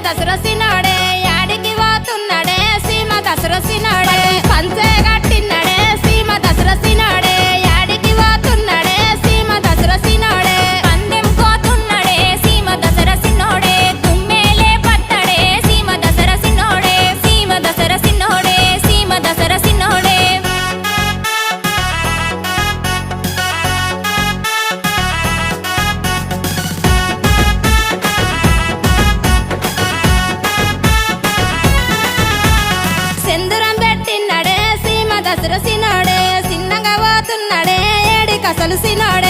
దసరసినోడే యాడికి పోతున్నాడే సీమ దసరసినోడే పంచే కట్టినడే సీమ దసరసినోడే యాడికి పోతున్నాడే సీమ దసరసినోడే పందెం కోతున్నాడే సీమ దసరసినోడే తుమ్మేలే పట్టడే సీమ దసరసినోడే సీమ దసరసినోడే సీమ దసరసినోడే సెందురం పెట్టినడే సీమ దసరసినోడే సిన్నగా పోతున్నాడే ఏడి కసలు సినోడే